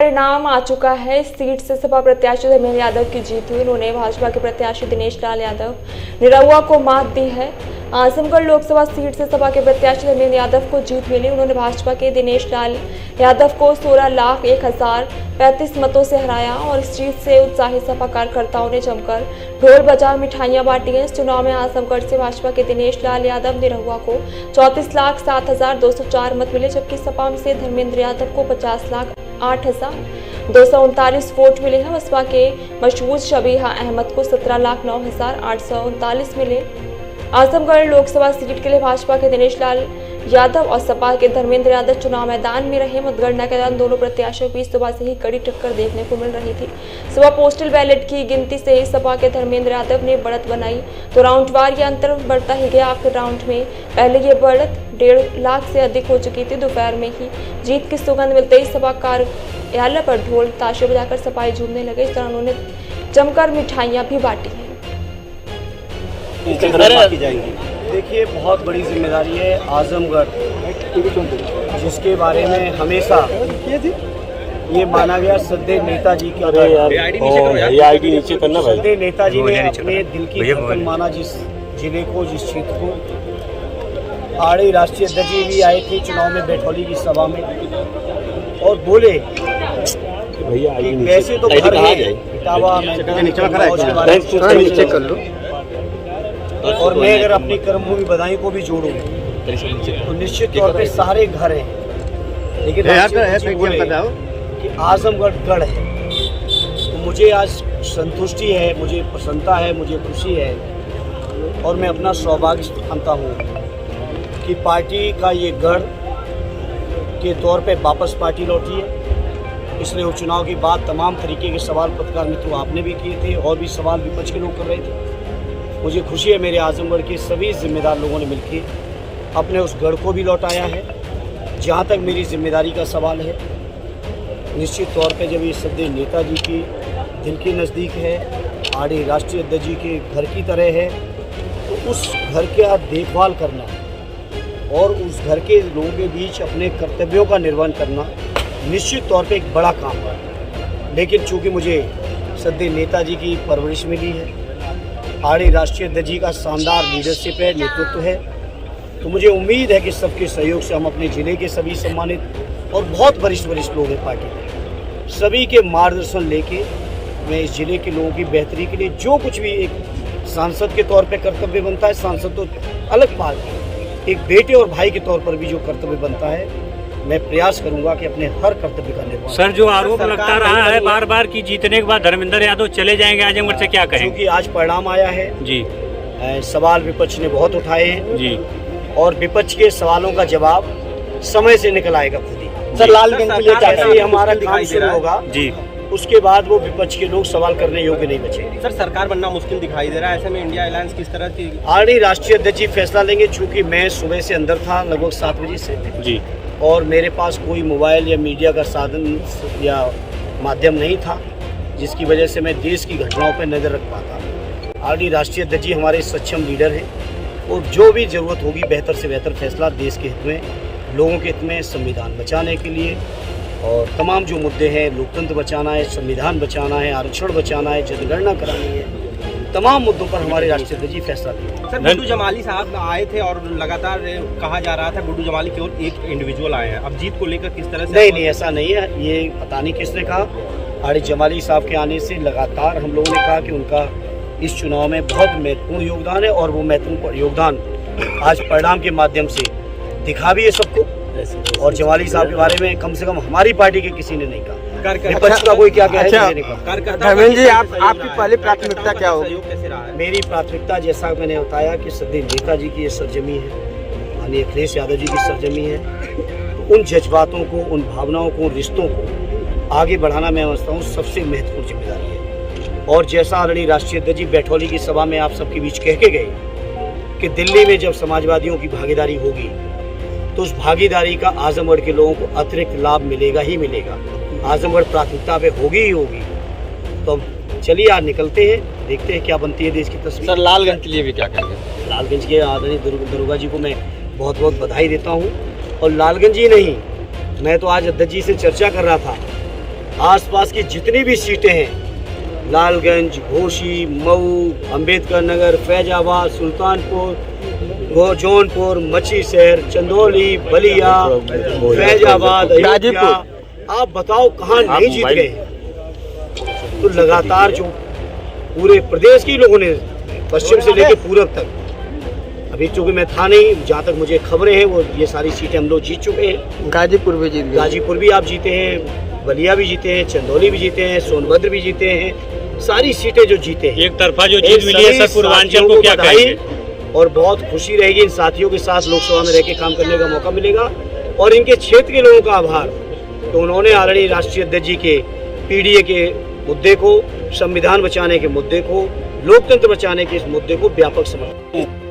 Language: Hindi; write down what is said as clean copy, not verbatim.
परिणाम आ चुका है। इस सीट से सपा प्रत्याशी धर्मेंद्र यादव की जीत हुई। उन्होंने भाजपा के प्रत्याशी दिनेश लाल यादव निरहुआ को मात दी है। आजमगढ़ लोकसभा सीट से सपा के प्रत्याशी धर्मेंद्र यादव को जीत मिली। उन्होंने भाजपा के दिनेश लाल यादव को 16,01,035 मतों से हराया और इस जीत से उत्साहित सपा कार्यकर्ताओं ने जमकर ढोल बजा मिठाइयां बांटी हैं। इस चुनाव में आजमगढ़ से भाजपा के दिनेश लाल यादव निरहुआ को 34,07,204 मत मिले, जबकि सपा से धर्मेंद्र यादव को 50,08,239 वोट मिले हैं। बसपा के मशहूर शबीहा अहमद को 17,09,839 मिले। आजमगढ़ लोकसभा सीट के लिए भाजपा के दिनेश लाल यादव और सपा के धर्मेंद्र यादव चुनाव मैदान में रहे। मतगणना के दौरान दोनों प्रत्याशियों के बीच सुबह से ही कड़ी टक्कर देखने को मिल रही थी। सुबह पोस्टल बैलेट की गिनती से ही सपा के धर्मेंद्र यादव ने बढ़त बनाई तो राउंडवार ये अंतर बढ़ता ही गया। आखिर राउंड में पहले ये बढ़त 1.5 लाख से अधिक हो चुकी थी। दोपहर में ही जीत की सुगंध मिलते ही सपा कार्यालय पर ढोल ताशे बजाकर सपाई झूमने लगे। इस दौरान उन्होंने जमकर मिठाइयां भी बांटी हैं। देखिए, बहुत बड़ी जिम्मेदारी है आजमगढ़, जिसके बारे में हमेशा ये माना गया सदैव नेताजी की सदैव नेताजी ने अपने दिल की धड़कन माना जिस जिले को, जिस क्षेत्र को। आड़ी राष्ट्रीय अध्यक्ष भी आए थे चुनाव में बैठौली की सभा में और बोले वैसे तो घर है इटावा में और मैं अगर अपनी कर्मभूमि बदायूं को भी जोड़ूं तो निश्चित तौर पे सारे घर हैं, लेकिन कि आजमगढ़ गढ़ है। तो मुझे आज संतुष्टि है, मुझे प्रसन्नता है, मुझे खुशी है और मैं अपना सौभाग्य मानता हूँ कि पार्टी का ये गढ़ के तौर पे वापस पार्टी लौटी है। इसलिए उपचुनाव के बाद तमाम तरीके के सवाल पत्रकार मित्रों आपने भी किए थे और भी सवाल विपक्ष के लोग कर रहे थे। मुझे खुशी है मेरे आजमगढ़ के सभी जिम्मेदार लोगों ने मिलकर अपने उस गढ़ को भी लौटाया है। जहाँ तक मेरी जिम्मेदारी का सवाल है, निश्चित तौर पे जब ये सदैव नेताजी की दिल के नज़दीक है, आड़ी राष्ट्रीय अध्यक्ष जी के घर की तरह है, तो उस घर का देखभाल करना और उस घर के लोगों के बीच अपने कर्तव्यों का निर्वहन करना निश्चित तौर पे एक बड़ा काम है। लेकिन चूँकि मुझे सदैव नेताजी की परवरिश मिली है, आड़ी राष्ट्रीय अध्यक्ष जी का शानदार लीडरशिप है, नेतृत्व है, तो मुझे उम्मीद है कि सबके सहयोग से हम अपने ज़िले के सभी सम्मानित और बहुत वरिष्ठ लोग हैं पार्टी के, सभी के मार्गदर्शन लेके मैं इस ज़िले के लोगों की बेहतरी के लिए जो कुछ भी एक सांसद के तौर पे कर्तव्य बनता है, सांसद तो अलग बात है, एक बेटे और भाई के तौर पर भी जो कर्तव्य बनता है, मैं प्रयास करूंगा कि अपने हर कर्तव्य का निर्वहन। सर, जो आरोप लगता रहा है बार बार कि जीतने के बाद धर्मेंद्र यादव चले जाएंगे आजमगढ़ से, क्या कहेंगे? क्योंकि आज परिणाम आया है जी, सवाल विपक्ष ने बहुत उठाए हैं जी, और विपक्ष के सवालों का जवाब समय से निकल आएगा खुद ही। सर, लालगंज के लिए क्या कहेंगे? हमारा काम शुरू होगा जी, उसके बाद वो विपक्ष के लोग सवाल करने योग्य नहीं बचेंगे। सर, सरकार बनना मुश्किल दिखाई दे रहा है, ऐसे में इंडिया अलायंस किस तरह की? आड़ी राष्ट्रीय अध्यक्ष जी फैसला लेंगे। चूंकि मैं सुबह से अंदर था लगभग 7 बजे से जी, और मेरे पास कोई मोबाइल या मीडिया का साधन या माध्यम नहीं था, जिसकी वजह से मैं देश की घटनाओं पर नज़र रख पाता। आरडी राष्ट्रीय अध्यक्ष जी हमारे सक्षम लीडर हैं और जो भी ज़रूरत होगी बेहतर से बेहतर फैसला देश के हित में, लोगों के हित में, संविधान बचाने के लिए और तमाम जो मुद्दे हैं, लोकतंत्र बचाना है, संविधान बचाना है, आरक्षण बचाना है, जनगणना करानी है, तमाम मुद्दों पर हमारे राष्ट्रीय अध्यक्ष जी फैसला लेंगे। सर, गुड्डू जमाली साहब आए थे और लगातार कहा जा रहा था गुड्डू जमाली केवल एक इंडिविजुअल आए हैं, अब जीत को लेकर किस तरह से? नहीं, ऐसा नहीं है। ये पता नहीं किसने कहा। आड़ी जमाली साहब के आने से लगातार हम लोगों ने कहा कि उनका इस चुनाव में बहुत महत्वपूर्ण योगदान है और वो महत्वपूर्ण योगदान आज परिणाम के माध्यम से दिखा भी है सबको। और जमाली साहब के बारे में कम से कम हमारी पार्टी के किसी ने नहीं कहा। विपक्ष का कोई क्या कहे? धर्मेंद्र जी, आपकी पहली प्राथमिकता क्या होगी? मेरी प्राथमिकता, जैसा मैंने बताया कि सदैव नेताजी की ये सरजमी है, माननीय अखिलेश यादव जी की सरजमी है, तो उन जज्बातों को, उन भावनाओं को, रिश्तों को आगे बढ़ाना मैं समझता हूँ सबसे महत्वपूर्ण जिम्मेदारी है। और जैसा आदरणीय राष्ट्रीय अध्यक्ष जी बैठौली की सभा में आप सबके बीच कह के गए कि दिल्ली में जब समाजवादियों की भागीदारी होगी तो उस भागीदारी का आजमगढ़ के लोगों को अतिरिक्त लाभ मिलेगा ही मिलेगा। आजमगढ़ प्राथमिकता पे होगी ही होगी। तो चलिए आज निकलते हैं, देखते हैं क्या बनती है देश की तस्वीर। सर, लालगंज के लिए भी क्या कहेंगे? लालगंज के आदरणीय दरोगा जी को मैं बहुत बहुत बधाई देता हूँ। और लालगंज ही नहीं, मैं तो आज अध्यक्ष जी से चर्चा कर रहा था आसपास की जितनी भी सीटें हैं, लालगंज, घोसी, मऊ, अंबेडकर नगर, फैजाबाद, सुल्तानपुर, जौनपुर, मछली शहर, चंदौली, बलिया, फैजाबाद, अयोध्या, आप बताओ कहाँ नहीं जीत गए। तो लगातार जो पूरे प्रदेश के लोगों ने पश्चिम से लेकर पूरब तक, अभी चूंकि मैं था नहीं, जहाँ तक मुझे खबरें हैं वो ये सारी सीटें हम लोग जीत चुके हैं। गाजीपुर भी जीत गए, गाजीपुर भी आप जीते हैं, बलिया भी जीते हैं, चंदौली भी जीते हैं, सोनभद्र भी जीते हैं, सारी सीटें जो जीते हैं। एक तरफा जो जीत मिली है सर, पूर्वांचल को क्या कहेंगे? और बहुत खुशी रहेगी, इन साथियों के साथ लोकसभा में रह के काम करने का मौका मिलेगा। और इनके क्षेत्र के लोगों का आभार, तो उन्होंने आदरणीय राष्ट्रीय अध्यक्ष जी के पीडीए के मुद्दे को, संविधान बचाने के मुद्दे को, लोकतंत्र बचाने के इस मुद्दे को व्यापक समर्थन।